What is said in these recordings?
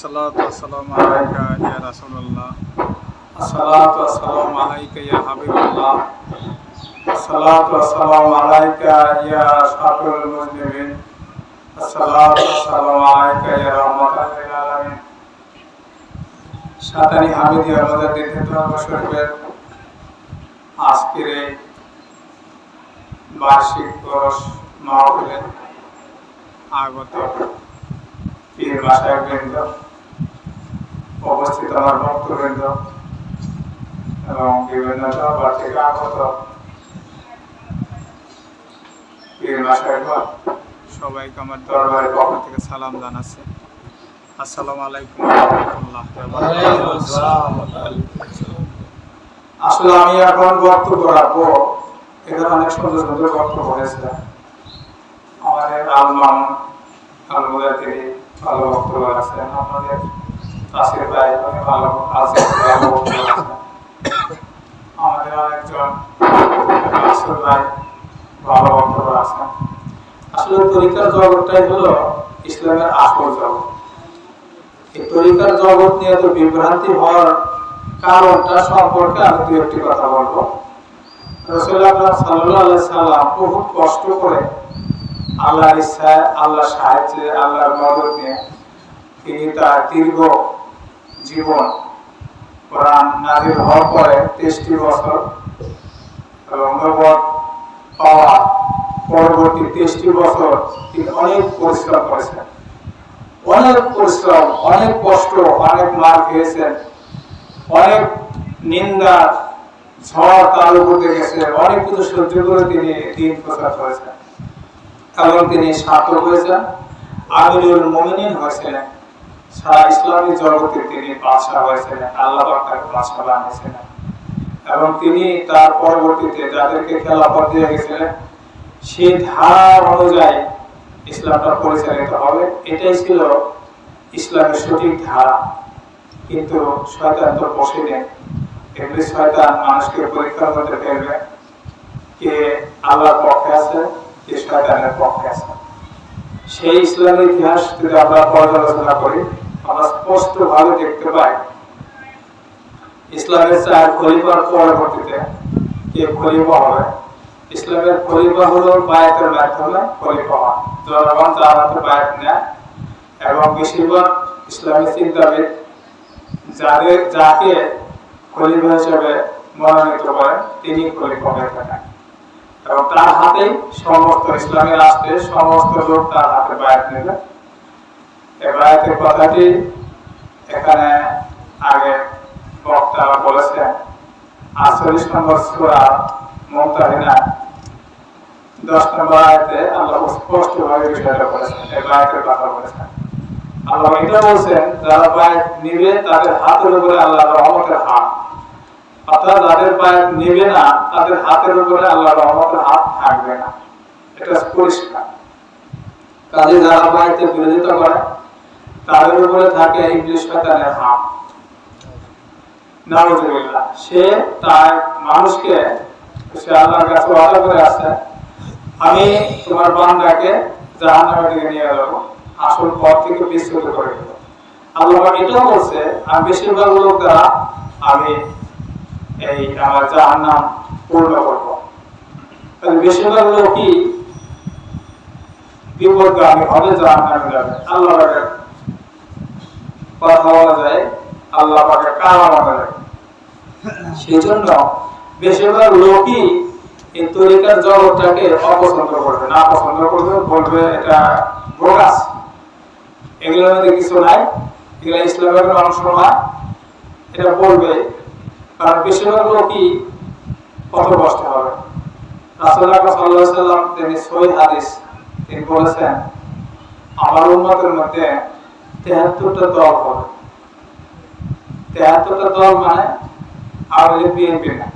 আসসালাতু ওয়াসসালামু আলাইকা ইয়া রাসূলুল্লাহ, আসসালাতু ওয়াসসালামু আলাইকা ইয়া হাবিবাল্লাহ, আসসালাতু ওয়াসসালামু আলাইকা ইয়া শাফিউল মুজনিবিন, আসসালাতু ওয়াসসালামু আলাইকা ইয়া রাহমাতাল লিল আলামিন। সাতানি হামিদিয়া মুজাদ্দিদ ধর্ম শরীফের আজকের এই বার্ষিক ওরস মাহফিলে আগত পীর মাশায়েখবৃন্দ, উপস্থিত আমার ভক্তবৃন্দ এবং বিভিন্ন দরবার থেকে আগত পীর মাশায়েখগণ, সবাইকে আমার দরবারের পক্ষ থেকে সালাম জানাচ্ছি। আসসালামু আলাইকুম ওয়া রাহমাতুল্লাহি ওয়া বারাকাতুহু। আসলে আমি এখন বক্তব্য রাখবো, এখানে অনেক সুন্দর সুন্দর বক্তব্য হয়েছে। আমাদের আলমাম আলমুদাতিরি ভালো বক্তব্য আছে, আপনাদের তাসির ভাই ভালো আছে, ভালো বক্তব্য আছে। আমাদের আরেকজন আসল ভাই ভালো বক্তব্য আছে। আসলে তরিকার জগৎটাই হলো ইসলামের আসল জগৎ। এই তরিকার জগৎ নিয়ে তো বিভ্রান্তি হওয়ার কারণটা সম্পর্কে আমি দু একটি কথা বলবো। রাসূলুল্লাহ সাল্লাল্লাহু আলাইহি সাল্লাম বহু কষ্ট করে আল্লাহর ইচ্ছায়, আল্লাহর সাহায্যে, আল্লাহর মদদ নিয়ে তিনি তার দীর্ঘ জীবন, কোরআন নাযিল হওয়ার পরে 23টি বছর এবং নবুয়ত পাওয়া পরবর্তী 23টি বছর তিনি অনেক পরিশ্রম করেছেন, অনেক পরিশ্রম, অনেক কষ্ট, অনেক মার খেয়েছেন, অনেক নিন্দা ঝড় তার উপর গেছে, অনেক কিছু সহ্য করে তিনি দিন প্রচার করেছেন এবং তিনি সার্থক হয়েছেন, আমিরুল মুমিনিন হয়েছিলেন, সারা ইসলামী জগতে তিনি বাদশাহ হয়েছিলেন, আল্লাহ পাক তাকে বাদশাহ বানিয়েছিলেন এবং তিনি তার পরবর্তীতে যাদেরকে খেলাফত দিয়ে গেছিলেন সেই ধারা অনুযায়ী ইসলামটা পরিচালিত হবে, এটাই ছিল ইসলামের সঠিক ধারা। কিন্তু শয়তান তো বসে নেই, ইবলিস শয়তান মানুষকে পরীক্ষার মধ্যে ফেলবে, কে আল্লাহর পক্ষে আছে, কে শয়তানের পক্ষে আছে। সেই ইসলামের ইতিহাস যদি আমরা পর্যালোচনা করি, আমরা স্পষ্ট ভাবে দেখতে পাই ইসলামের 4 খলিফার পরবর্তীতে কে খলিফা হবে। ইসলামের খলিফা হলো বায়াতের মাধ্যমে খলিফা হয়, জনগণ যার হাতে বায়াত নেয় এবং বেশিরভাগ ইসলামী চিন্তাবিদ যাকে খলিফা হিসেবে মনোনীত করেন তিনি খলিফা হয়ে থাকেন এবং তার হাতেই সমস্ত ইসলামী রাষ্ট্রের সমস্ত লোক তার হাতে বায়াত নেবে। এই বায়াতের কথাটি এখানে আগে বক্তারা বলেছেন, 48 নম্বর সূরা মুমতাহিনা 10 নম্বর আয়াতে আল্লাহ স্পষ্টভাবে বিষয়টা বলেছেন, এই বায়াতের কথা বলেছেন। আল্লাহ এটা বলছেন, যারা বায়াত নিবে তাদের হাতের উপরে আল্লাহর রহমতের হাত, অর্থাৎ যাদের বায়াত নিবে না তাদের হাতের উপরে আল্লাহর রহমতের হাত থাকবে না, এটা পরিষ্কার। কাজে যারা বায়াতের বিরোধিতা করে তাদের উপরে থাকে ইবলিস শয়তানের হাত, নাউযুবিল্লাহ। সে তার মানুষকে, সে আল্লাহর কাছে ওয়াদা করে আছে, আমি তোমার বান্দাকে জাহান্নামের দিকে নিয়ে যাব, আসল পথ থেকে বিচ্যুত করে দেব। আল্লাহ এটাও বলছে, আমি বেশিরভাগ লোক দ্বারা আমি এই আমার জাহান্নাম পূর্ণ করবো। বেশিরভাগ লোকই বিপদগামী হবে, জাহান্নামে যাবে। আল্লাহ পাকের কথা বলা যায়, আল্লাহ পাকের কালাম বলা যায়। সেই জন্য বেশিরভাগ লোকই এই তরিকার জগৎটাকে অপছন্দ করবে, না পছন্দ করবে, বলবে এটা বোগাস, এগুলোর মধ্যে কিছু নাই, এগুলো ইসলামের অংশ না, এটা বলবে। কারণ বেশিরভাগ লোকই পথভ্রষ্ট হবে। রাসূলুল্লাহ সাল্লাল্লাহু আলাইহি ওয়াসাল্লাম তিনি সহিহ হাদিস তিনি বলেছেন, আমার উম্মতের মধ্যে 73টা দল হবে। 73টা দল মানে আওয়ামী বিএনপি না,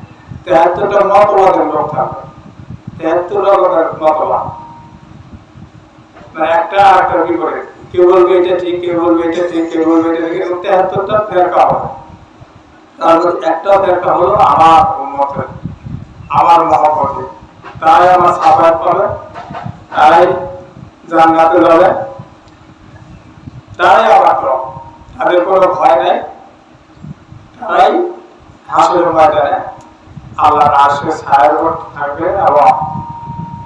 73টা মতবাদের লোক থাকবে, 73 রকমের মতবাদ, মানে একটা আরেকটার বিপরীত। কেউ বলবে এটা ঠিক, কেউ বলবে এটা ঠিক, কেউ বলবে এটা ঠিক, 73টা ফেরকা হবে। তারপর একটা ফেরকা হলো আমার উম্মতের, আমার মহব্বতে, তাই আমার সাফায়াত পাবে, তাই জান্নাতে যাবে, তাই আমার দল। তাদের কোনো ভয় নেই, তারাই হাসরের ময়দানে আল্লাহর আরশের ছায়ার উপর থাকবে এবং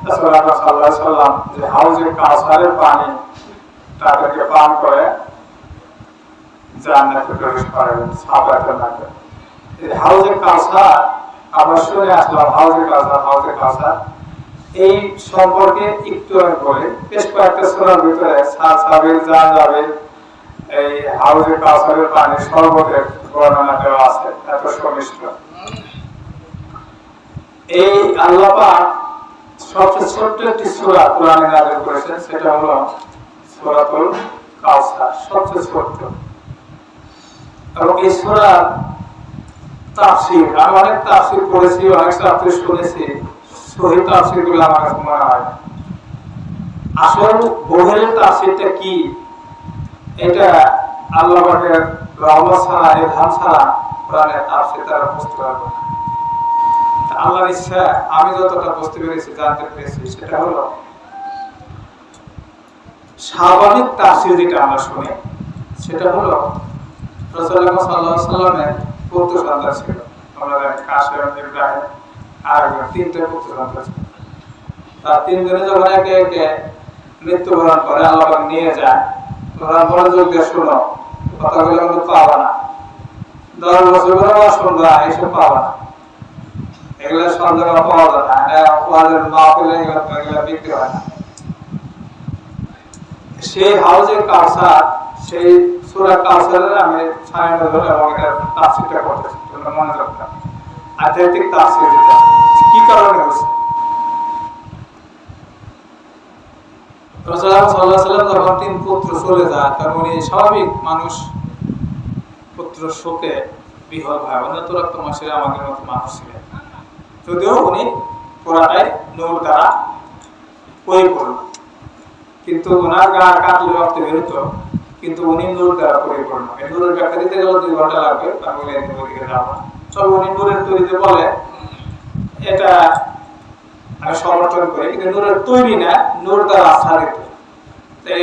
রাসূলুল্লাহ সাল্লাল্লাহু আলাইহি ওয়াসাল্লাম যে হাউজে কাউসারের পানি তাদেরকে পান করে জান্নাতে প্রবেশ করাবেন সাহাবাদের মধ্যে। এই হাউজে কাউসার আমরা শুনে আসলাম, হাউজে কাউসার এই সম্পর্কে একটু আমি বলি। বেশ কয়েকটা সূরার ভিতরে সাবিল জানজাবিল এই হাউজে কাউসারের পানি শরবতের বর্ণনা দেওয়া আছে, এত সুমিষ্ট। এই আল্লাহ পাক সবচেয়ে ছোট্ট একটি সূরা কোরআনে নাযিল করেছেন, সেটা হলো সূরাতুল কাউসার, সবচেয়ে ছোট্ট। এবং এই সূরার তাফসীর আমি অনেক তাফসীর পড়েছি, অনেক তাফসীর শুনেছি, সহিহ তাফসীরগুলো আমার কাছে মনে হয় আসল বহিরের তাফসীরটা কি, এটা আল্লাহ পাকের রহমত ছাড়া, ইলহাম ছাড়া কোরআনের তাফসীর তারা বুঝতে পারবে না। আল্লাহর ইচ্ছা আমি যতটা বুঝতে পেরেছি, জানতে পেরেছি, সেটা হলো স্বাভাবিক তাফসীর যেটা আমরা শুনি, সেটা হলো রাসূলুল্লাহ সাল্লাল্লাহু আলাইহি ওয়াসাল্লামের পুত্র সন্তান ছিল, আমরা জানি কাসেম, ইব্রাহিম আর তিনটে পুত্র সন্তান ছিল। তার তিনজনে যখন একে একে মৃত্যুবরণ করে আল্লাহ পাক নিয়ে যায়, তোমরা মনোযোগ দিয়ে শোনো, কথাগুলো কিন্তু পাবা না, 10 বছর পরে শুনবা, এইসব পাবা না, এগুলো সব জায়গায় পাওয়া যায় না, ওয়াজের মাহফিলে এগুলো বিক্রি হয় না। সেই হাউজে কাউসার, সেই সূরা কাউসারের আমি ছায়ানো ধরে এবং এটার তাফসীরটা করতেছি, তোমরা মনে রাখবে আধ্যাত্মিক তাফসীর যেটা কি কারণে হয়েছে। রাসূলুল্লাহ সাল্লাল্লাহু আলাইহি ওয়াসাল্লাম যখন 3 পুত্র চলে যায়, তখন উনি স্বাভাবিক মানুষ পুত্র শোকে বিহ্বল হয়, উনি তো রক্ত মাসের আমাদের মতো মানুষ ছিলেন, যদিও উনি পুরাটাই নূর দ্বারা পরিপূর্ণ, কিন্তু ওনার গা কাটলে রক্ত বেরোত, কিন্তু উনি নূর দ্বারা পরিপূর্ণ। এই নূরের ব্যাখ্যা দিতে গেলে 2 ঘন্টা লাগবে, আমি ওদিকে যাবো না। তবে উনি নূরের তৈরিতে বলে, এটা আমি সমর্থন করি, কিন্তু নূরের তৈরি না, নূর দ্বারা আচ্ছাদিত,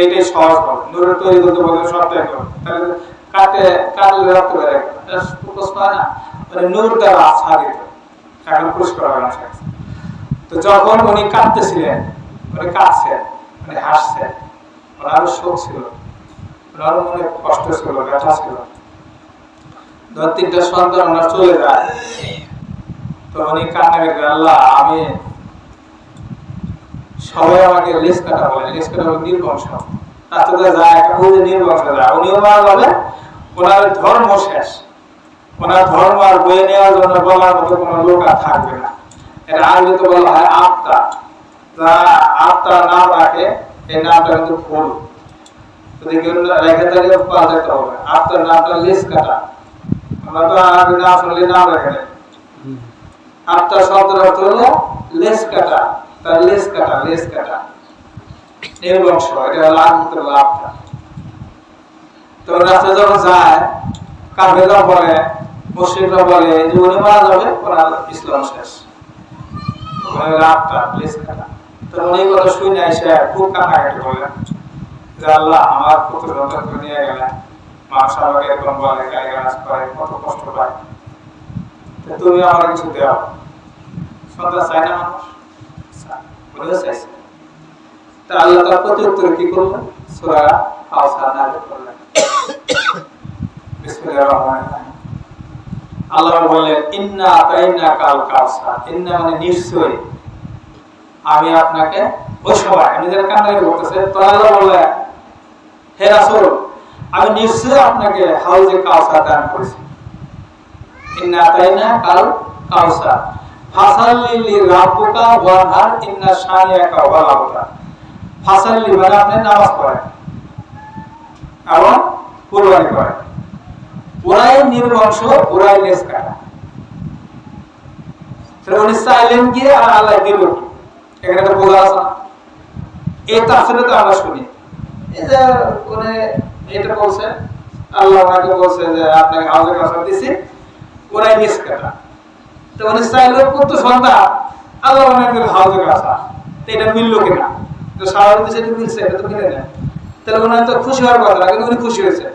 এইটাই সহজ বলে। নূরের তৈরি করতে বলে সবটাই করবে, তাহলে কাটলে রক্ত বেরোয় এটা প্রশ্ন হয় না, মানে নূর দ্বারা আচ্ছাদিত, এখন পুরস্কার হবে না। তো যখন উনি কাঁদতেছিলেন, উনি কাঁদছেন, উনি হাসছেন, ওনারও শোক ছিল, ওনারও মনে কষ্ট ছিল, ব্যথা ছিল। 2-3টা সন্তান ওনার চলে যায়, তো উনি কান্না করে, আল্লাহ আমি সবাই আমাকে লেস কাটা বলে, লেস কাটা বলে নির্বংশ, তার তো যায় একটা ওই যে নির্বংশ যায়, উনিও মারা যাবে, ওনার ধর্ম শেষ, ওনার ধর্ম আর বয়ে নেওয়ার জন্য বলার মতো কোনো লোক আর থাকবে না। এটা আরবিতে বলা হয় আত্মা, যারা আত্মার নাম রাখে এই নামটা কিন্তু ভুল, যদি কেউ রেখে থাকে পাল্টাতে হবে। আত্মার নামটা লেস কাটা, আমরা তো আরবি নাম শুনলে নাম রেখে নেই। আত্মার শব্দের অর্থ হলো লেস কাটা, তার লেস কাটা, লেস কাটা নির্বংশ, এটা হলো আরবিতে লাভটা। তো রাস্তা যখন যায়, কাফেররা বলে, মুশরিকরা বলে যে উনি মারা যাবে, ওনার ইসলাম শেষ, ওনার লাভটা লেস কাটা। তো উনি কথা শুনে এসে খুব কান্নাকাটি করলেন যে আল্লাহ আমার পুত্র সন্তানকে নিয়ে গেলেন, মানুষ আমাকে এরকম বলে, গালিগালাজ করে, কত কষ্ট পায়, তুমি আমার কিছু দেও। সন্তান চায় না মানুষ, বলে চাইছে। তা আল্লাহ তার প্রতি উত্তরে কি করলেন, সূরা কাউসার নাযিল করলেন। বিসমিল্লাহির রহমানির রহিম। আল্লাহ বললেন, ইন্না আতাইনাকাল কাউসার, ইন্না মানে নিশ্চয়ই, আমি আপনাকে ওই সময় নিজের কান্নাকাটি করতেছে, তো আল্লাহ বললেন, হে রাসূল আমি নিশ্চয়ই আপনাকে হাউজে কাউসার দান করেছি। ইন্না আতাইনাকাল কাউসার ফাসাল্লি লিরাব্বিকা ওয়ানহার ইন্না শানিয়াকা ওয়াল আবতার। ফাসাল্লি মানে আপনি নামাজ পড়েন এবং কুরবানি করেন, ওরাই নির্বংশ, ওরাই লেস কাটা। উনি চাইলেন কি আর আল্লাহ দিল কি, এখানে তো বোঝা আছে না। এই তাফসীরে তো আমরা শুনি, এই যে উনি এটা বলছে, আল্লাহ ওনাকে বলছে যে আপনাকে হাউজে কাউসার দিছি, ওরাই লেস কাটা। তো উনি চাইলেন পুত্র সন্তান, আল্লাহ ওনাকে হাউজে কাউসার, তো এটা মিললো কিনা? তো স্বাভাবিক সেটা মিলছে, এটা তো মিলে না, তাহলে ওনার তো খুশি হওয়ার কথা, কিন্তু উনি খুশি হয়েছে।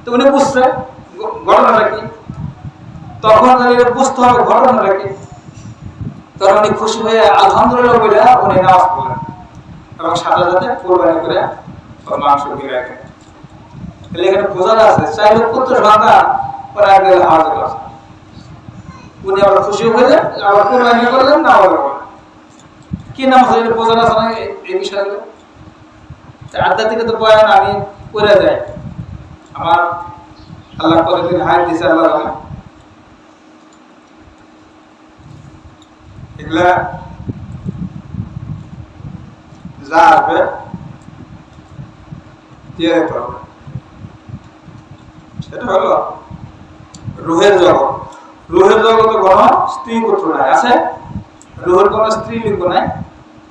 তো উনি বুঝছে ঘটনাটা কি, তখন বুঝতে হবে ঘটনাটা কি। তখন উনি খুশি হয়ে আলহামদুলিল্লাহ বলে উনি নামাজ পড়লেন এবং সাথে সাথে কোরবানি করে মাংস বিলাই দেন। তাহলে এখানে বোঝানো আছে 4 লক্ষ পুত্র সন্তান ওরা একদম হাজির আছে। উনি আবার খুশি হয়ে আবার কোরবানি করলেন না আবার কি নাম আছে এটা বোঝানো আছে না এই বিষয়গুলো। আধ্যাত্মিক তো বয়ান আমি করে যাই, আমার আল্লাহ করে দিন হায়াত দিছে আল্লাহ জানে। এগুলা যা আসবে দিয়ে দিতে হবে। সেটা হলো রুহের জগৎ। রুহের জগতে কোনো স্ত্রী পুত্র নাই, আছে? রুহের কোনো স্ত্রী লিঙ্গ নাই,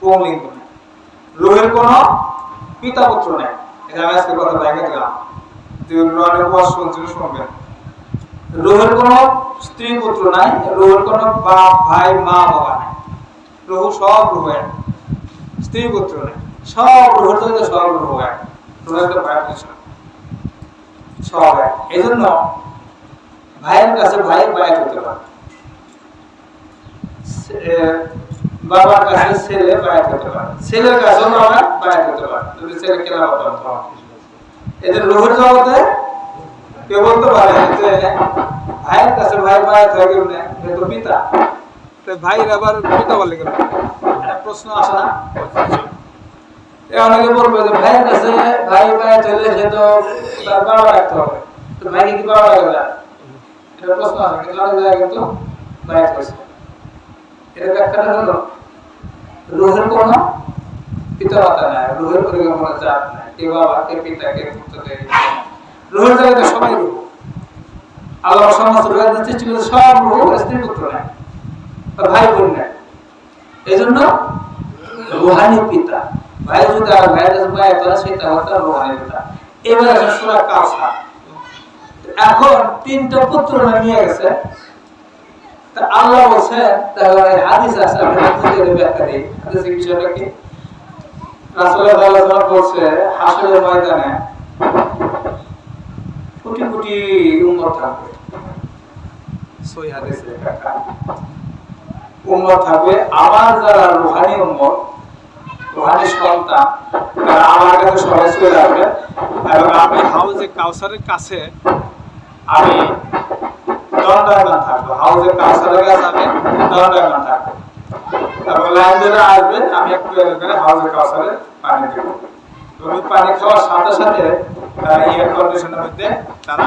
পুংলিঙ্গ নাই। রুহের কোনো পিতা পুত্র নাই। এটা আমি আজকে কথা দেখে দিলাম, অনেক বয়স শুনছিল শুনবেন। রুহের কোনো স্ত্রী পুত্র নাই, রুহের কোনো বাপ ভাই মা বাবা নাই। রুহ সব রুহের, স্ত্রী পুত্র নাই, সব রুহের জগতে সব রুহ এক। রুহের তো ভাই সব এক। এই জন্য ভাইয়ের কাছে ভাই বায়াত হতে পারে, বাবার কাছে ছেলে বায়াত হতে পারে, ছেলের কাছে বাবা বায়াত হতে পারে যদি ছেলে কেনা হতে পারে। এদের রুহের জগতে কেউ বলতে পারে যে ভাইয়ের কাছে ভাই বায়াত হয়ে গেল না, এটা তো পিতা, তো ভাইয়ের আবার পিতা বলে গেল, একটা প্রশ্ন আসে না? অনেকে বলবে যে ভাইয়ের কাছে ভাই বায়াত হলে সে তো তার বাবা রাখতে হবে, তো ভাইকে কি বাবা রাখবে না? এটা প্রশ্ন আসে, কিন্তু অনেক জায়গায় কিন্তু বায়াত হয়েছে। এটা ব্যাখ্যাটা হলো রুহের কোনো পিতা মাতা নাই, রুহের পরিবার কোনো জাত নাই, কে বাবা কে পিতা কে পুত্র কে। রুহের জায়গাতে সবাই রুহ, আল্লাহ সমস্ত রুহের সৃষ্টি করেছে, সব রুহ, স্ত্রী পুত্র নাই, ভাই বোন নাই। এই জন্য রুহানি পিতা। ভাই যদি আর ভাইয়ের কাছে বায়াত হয় সেটা হচ্ছে রুহানি পিতা। এবার আছে সূরা কাউসার। এখন 3টা পুত্র নিয়ে গেছে, তা আল্লাহ বলছে, তাহলে হাদিস আছে, আমি হাদিসের ব্যাখ্যা দিই। হাদিসের বিষয়টা কি? রাসূলুল্লাহ সাল্লাল্লাহু আলাইহি ওয়াসাল্লাম বলছে হাশরের ময়দানে কোটি কোটি উম্মত থাকবে। সহিহ হাদিসের ব্যাখ্যা, উম্মত থাকবে আমার যারা রূহানি উম্মত, রূহানি সন্তান, তারা আমার কাছে সবাই চলে আসবে এবং আমি হাউজে কাউসারের কাছে আমি দণ্ডায়মান থাকবো। হাউজে কাউসারের কাছে আমি দণ্ডায়মান থাকবো। তারপর লাইন ধরে আসবে, আমি একটু করে হাউজে কাউসারে পানি দেব। তুমি পানি খাওয়ার সাথে সাথে তারা এয়ার কন্ডিশনের মধ্যে তারা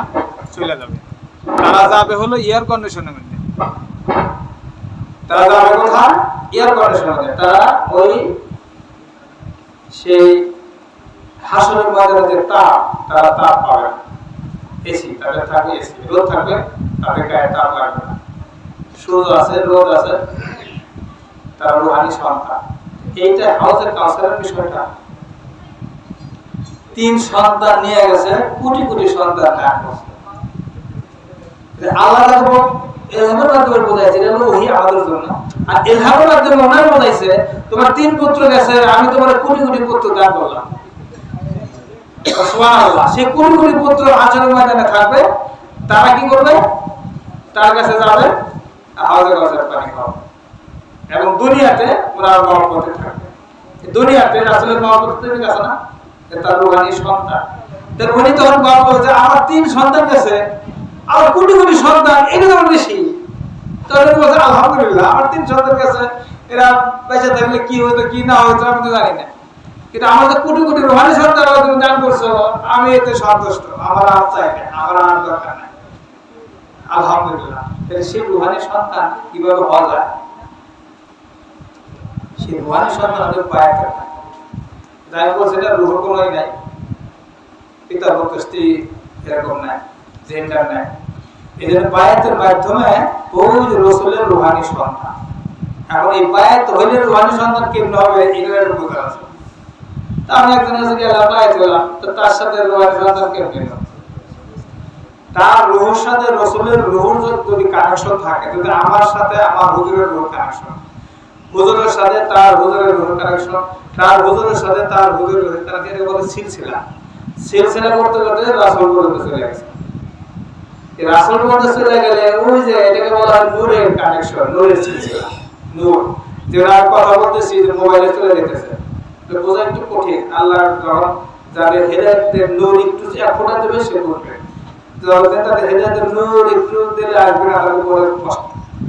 চলে যাবে। তারা যাবে হলো এয়ার কন্ডিশনের মধ্যে। তারা যাবে কোথায়? এয়ার কন্ডিশনের মধ্যে। তারা ওই সেই হাসরের ময়দানে যে তাপ, তারা তাপ পাবে না। এসি তাদের থাকবে, এসি রোদ থাকবে, তাদের গায়ে তাপ লাগবে না। সূর্য আছে, রোদ আছে, তারা রূহানি সন্তান। এইটা হাউজের কাউসারের বিষয়টা। 3 সন্তান নিয়ে গেছে, কোটি কোটি সন্তান দান করছে। আল্লাহ তাআলা ইলহামের মাধ্যমে বোঝাইছে, এটা হলো ওহী আমাদের জন্য। আর ইলহামের মাধ্যমে ওনার বোঝাইছে, তোমার 3 পুত্র গেছে, আমি তোমার কোটি কোটি পুত্র দান করলাম। সুবহানাল্লাহ। সেই কোটি কোটি পুত্র হাসরের ময়দানে থাকবে, তারা কি করবে? তার কাছে যাবে, হাউজে কাউসারের পানি খাবে এবং দুনিয়াতে ওরা মহব্বতে থাকবে। দুনিয়াতে রাসূলের মহব্বত তৈরি আছে না, তার রূহানি সন্তান। তার উনি তখন গল্প যে আমার 3 সন্তান গেছে, আমার কোটি কোটি সন্তান, এটা তো বেশি। তখন বলছে আলহামদুলিল্লাহ, আমার 3 সন্তান গেছে, এরা বেঁচে থাকলে কি হতো কি না হতো আমি তো জানি না, কিন্তু আমাদের কোটি কোটি রূহানি সন্তান তুমি দান করছো, আমি এতে সন্তুষ্ট, আমার আর চাই না, আমার আর দরকার নাই, আলহামদুলিল্লাহ। তাহলে সেই রূহানি সন্তান কিভাবে হওয়া যায়? সেই রূহানি সন্তান আমাদের পায়ে থাকে। যাই বলছে এটা রূহ কোনোই নাই, পিতা পুত্র স্ত্রী এরকম নাই, জেন্ডার নাই। এই জন্য বায়াতের মাধ্যমে ওই রাসূলের রূহানি সন্তান। এখন এই বায়াত হইলে রূহানি সন্তান কেমন হবে এটার বোঝা আছে। তা আমি একজন কাছে গেলাম, বায়াত হলাম, তো তার সাথে রূহানি সন্তান কেমন হবে? তার রূহের সাথে রাসূলের রূহের যদি কানেকশন থাকে, যদি আমার সাথে আমার হুজুরের রূহের কানেকশন, হুজুরের সাথে তার হুজুরের রূহের কানেকশন, তার হুজুরের সাথে তার হুজুরের রূহের কানেকশন, এটা বলে সিলসিলা। সিলসিলা করতে করতে রাসূল পর্যন্ত চলে গেছে। এই রাসূল পর্যন্ত চলে গেলে ওই যে এটাকে বলা হয় নূরের কানেকশন, নূরের সিলসিলা। নূর যেটা কথা বলতেছি যে মোবাইলে চলে যেতেছে, তো বোঝা একটু কঠিন। আল্লাহর যখন যাদের হেদায়েতের নূর একটু এক ফোঁটা দেবে সে বুঝবে, যখন তাদের হেদায়েতের নূর একটু দিলে আসবে না, তাদের উপরে কষ্ট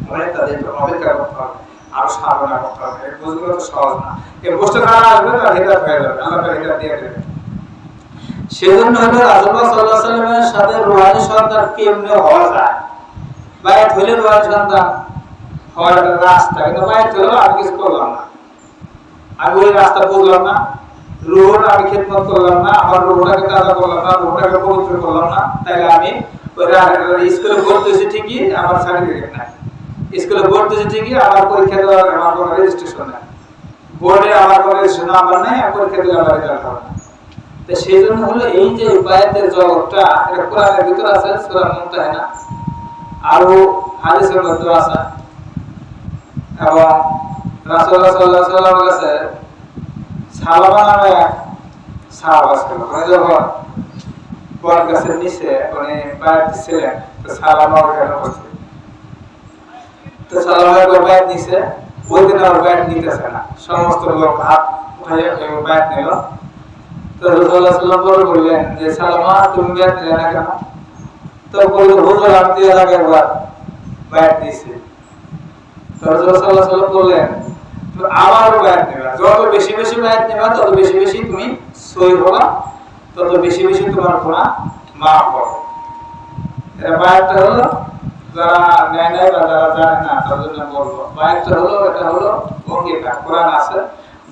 মানে তাদের অপেক্ষা করতে হবে, আর সাধনা করতে হবে। এই বুঝগুলো তো সহজ না। এই বুঝতে না আসবে তার হেদায়েত হয়ে যাবে, আল্লাহ তার হেদায়েত দিয়ে দেবে। সেজন্য হলো রাসূলুল্লাহ সাল্লাল্লাহু আলাইহি ওয়াসাল্লামের সাথে রূহানী সন্তান কেমনে হওয়া যায়, বায়াত হইলে রূহানী সন্তান হওয়ার একটা রাস্তা, কিন্তু বায়াত হলো আমি কিছু করলাম না, আমি ওই রাস্তা বুঝলাম না, রূহর আমি খিদমত করলাম না, আমার রূহটাকে তাজা করলাম না, রূহটাকে পবিত্র করলাম না, তাইলে আমি ওই স্কুলে ভর্তি হয়েছি ঠিকই, আমার সার্টিফিকেট নাই, স্কুলে ভর্তি হয়েছি ঠিকই, আমার পরীক্ষা দেওয়ার আমার কোনো রেজিস্ট্রেশন নাই, বোর্ডে আমার কোনো রেজিস্ট্রেশন নাম্বার নাই, পরীক্ষা দিলে আমার রেজাল্ট হবে না। তো সেই জন্য হলো এই যে বায়াতের জগৎটা, এটা কোরআনের ভিতর আছে, সূরা মুমতাহিনা, আরো হাদিসের মধ্যে আছে। এবং রাসূলুল্লাহ সাল্লাল্লাহু আলাইহি ওয়াসাল্লামের কাছে সালামা নামে এক সাহাবা ছিল, উনি যখন বট গাছের নিচে উনি বায়াত দিচ্ছিলেন, তো সালামা ওখানে বসে, তো সালামা একবার বায়াত নিছে, ওই দিন আর বায়াত নিতেছে না, সমস্ত লোক হাত উঠাইয়া বায়াত নিল। তো রাসূলুল্লাহ সাল্লাল্লাহু আলাইহি ওয়াসাল্লাম বললেন যে সালামা তুমি বায়াত নিলে না কেন? তো বলল হুজুর আমি দিয়ে আগে একবার বায়াত দিয়েছি। তো রাসূলুল্লাহ সাল্লাল্লাহু আলাইহি ওয়াসাল্লাম বললেন তুমি আবারও বায়াত নেবা, যত বেশি বেশি বায়াত নেবা তত বেশি বেশি তুমি সহিহ হবা, তত বেশি বেশি তোমার গুনাহ মাফ হবে। এটা বায়াতটা হলো যারা নেয় নাই বা যারা জানে না তাদের জন্য বলবো, বায়াতটা হলো এটা হলো অঙ্গীকার, কোরআন আছে,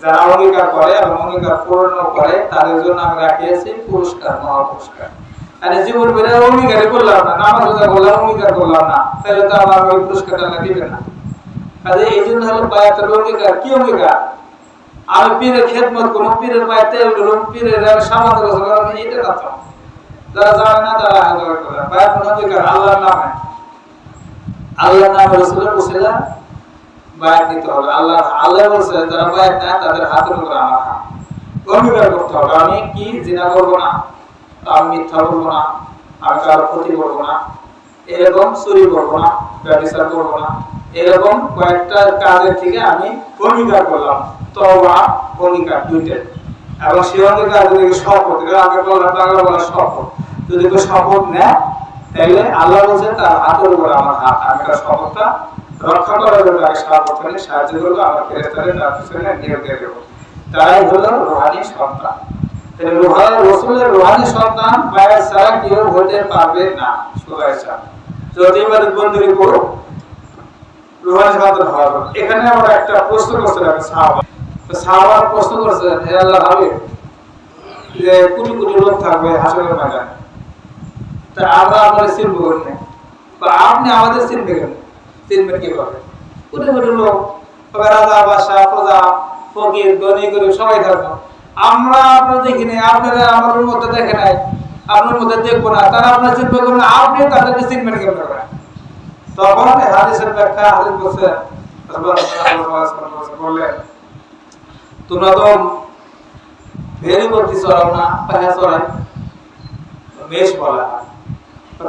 যারা অঙ্গীকার করে এবং অঙ্গীকার পূর্ণ করে তাদের জন্য আমি রাখিয়েছি পুরস্কার, মহা পুরস্কার। আর জীবন বেড়ে অঙ্গীকার করলাম না, নামাজ রোজা করলাম, অঙ্গীকার করলাম না, তাহলে তো আমার ওই পুরস্কারটা না দিবে না। কাজে এই জন্য হলো বায়াতের অঙ্গীকার। কি অঙ্গীকার? আমি পীরের খেদমত করব, পীরের পায়ে তেল ঢেলব, পীরের সামান্য গোসল করব, এটা না। তো যারা জানে না তারা হাজার করে বায়াত অঙ্গীকার আল্লাহর নামে, আল্লাহর নামে রাসূলের ওসিলা বায়াত নিতে হবে। আল্লাহ বলছে যারা বায়াত নেয় তাদের হাতের উপরে আমার হাত, অঙ্গীকার করতে হবে আমি কি জিনা করব না, আমি মিথ্যা বলবো না, আমি কারো ক্ষতি করবো না, এরকম চুরি করবো না, ব্যভিচার করবো না, এরকম কয়েকটা কাজের থেকে আমি অঙ্গীকার করলাম। তওবা অঙ্গীকার দুইটা, এবং সেই অঙ্গীকার যদি শপথ, আগে বললাম বাংলা বলা শপথ, যদি কেউ শপথ নেয় তাহলে আল্লাহ বলছে তার হাতের উপরে আমার হাত, আমি তার শপথটা রক্ষা করার জন্য আমি সাহায্য সাহায্য করবো, আমার ফেরেশতাদের তার পিছনে নিয়োগ দিয়ে দেবো। তারাই হলো রূহানী সন্তান। রাসূলের রূহানী সন্তান বায়াত ছাড়া কেউ হতে পারবে না। সুবহানাল্লাহ। যদি ইবাদত বন্দেগী করো রূহানী সন্তান হবে। এখানে আমরা একটা প্রশ্ন করছিলাম সাহাবা, তো সাহাবা প্রশ্ন করছেন হে আল্লাহর হাবিব, যে কোটি কোটি লোক থাকবে হাসরের ময়দানে, তা আমরা আমাদের চিনব কেন, বা আপনি আমাদের চিনবেন কেন, চিনবেন কিভাবে? কোটি কোটি লোক, রাজা বাদশা প্রজা ফকির ধনী গরিব সবাই থাকবো, আমরা আপনার দেখি নাই, আপনারা আমার মধ্যে দেখে নাই, আপনার মধ্যে দেখবো না, তারা আপনার চিনবে কেন, আপনি তাদেরকে চিনবেন কেন? তখন হাদিসের ব্যাখ্যা হাদিস বলছে বললেন তোমরা তো ভেরি করতে চড়াও না, পায়ে চড়াই বেশ বলা হয়,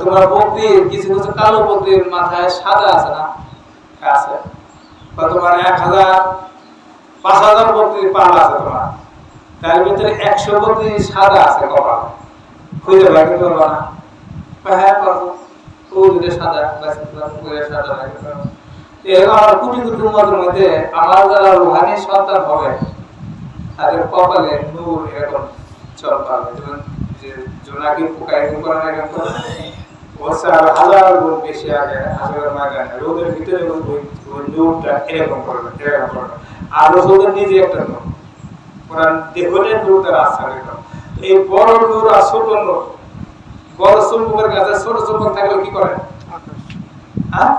তোমরা বকরি কিছু কিছু কালো বকরির মাথায় সাদা আছে না, আছে, বা তোমার 1000-5000 বকরির পাল আছে তোমার, তার ভিতরে 100 বকরি সাদা আছে কপাল, খুঁজে বের করতে পারবা না, হ্যাঁ পারবো, ওই সাদা সাদা এরকম আমার কোটি কোটি উম্মতের মধ্যে আমার যারা রূহানী সন্তান হবে তাদের কপালে নূর এরকম চল পাবে, যেমন যে জোনাকি পোকা এরকম করে না, এরকম করে বছর হাজার গুণ বেশি আগে হাজার ময়দানে রোদের ভিতরে ওই নূরটা এরকম করবে, এরকম করবে। আর রসুলের নিজে একটা নূর, কোরআন দেখলেন নূরটা রাস্তা এরকম। এই বড় নূর আর ছোট নূর, বড় চুম্বকের কাছে ছোট চুম্বক থাকলে কি করে? হ্যাঁ,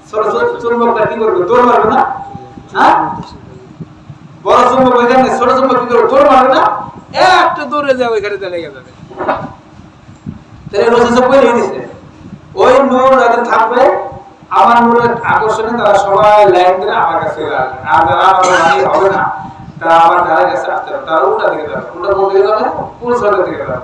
ছোট ছোট চুম্বকটা কি করবে? দৌড় মারবে না? হ্যাঁ, বড় চুম্বক ওইখানে, ছোট চুম্বক কি করবে? দৌড় মারবে না? একটু দূরে যাবে, ওইখানে লেগে যাবে। তাহলে রসুল সব বলে দিয়েছে ওই নূর যাদের থাকবে আমার নূরের আকর্ষণে তারা সবাই লাইন ধরে আমার কাছে চলে আসবে, আর যারা আমার হবে না তারা আমার ধারে কাছে আসতে হবে, তারা উল্টা দিকে যাবে, উল্টা কোন দিকে যাবে? পুরুষের দিকে যাবে।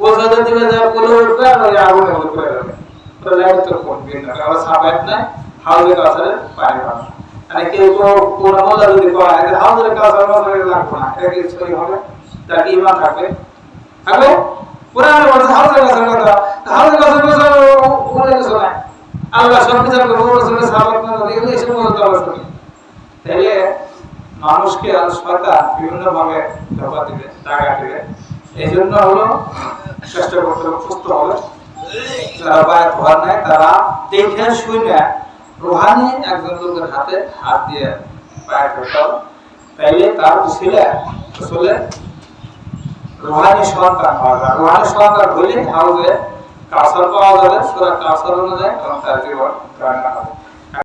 কোথাতে দিলে যা বলে উঠবে আর ওই আগুনে বলে করে যাবে তো লাইট তো কোন দিন না কারণ সাবাত নাই হাউজের কাছে পানি পাবে মানে কেউ তো কোন মজা যদি কয় যে হাউজের কাছে মজা লাগবে না এটা কি সহি হবে তার কি ইমান থাকবে থাকবে কোরআনে বলছে হাউজের কাছে কথা হাউজের কাছে কথা বলে কিছু নাই আল্লাহ সব কিছু করে রাসূলের সাহাবাত না এগুলো এসব বলতে অবস্থা নেই তাহলে মানুষকে আর শয়তান বিভিন্ন ভাবে ধোঁকা দিবে টাকা দিবে এই জন্য হলো চেষ্টা করতে হবে সুস্থ হবে যারা বায়াত হওয়ার নাই তারা দেখে শুনে রুহানি একজন লোকের হাতে হাত দিয়ে বায়াত হতে হবে তাইলে তার উসিলা আসলে রুহানি সন্তান হওয়া যায় রুহানি সন্তান হলে হাউজে কাউসার পাওয়া যাবে সূরা কাউসার অনুযায়ী এবং তার জীবন কামনা হবে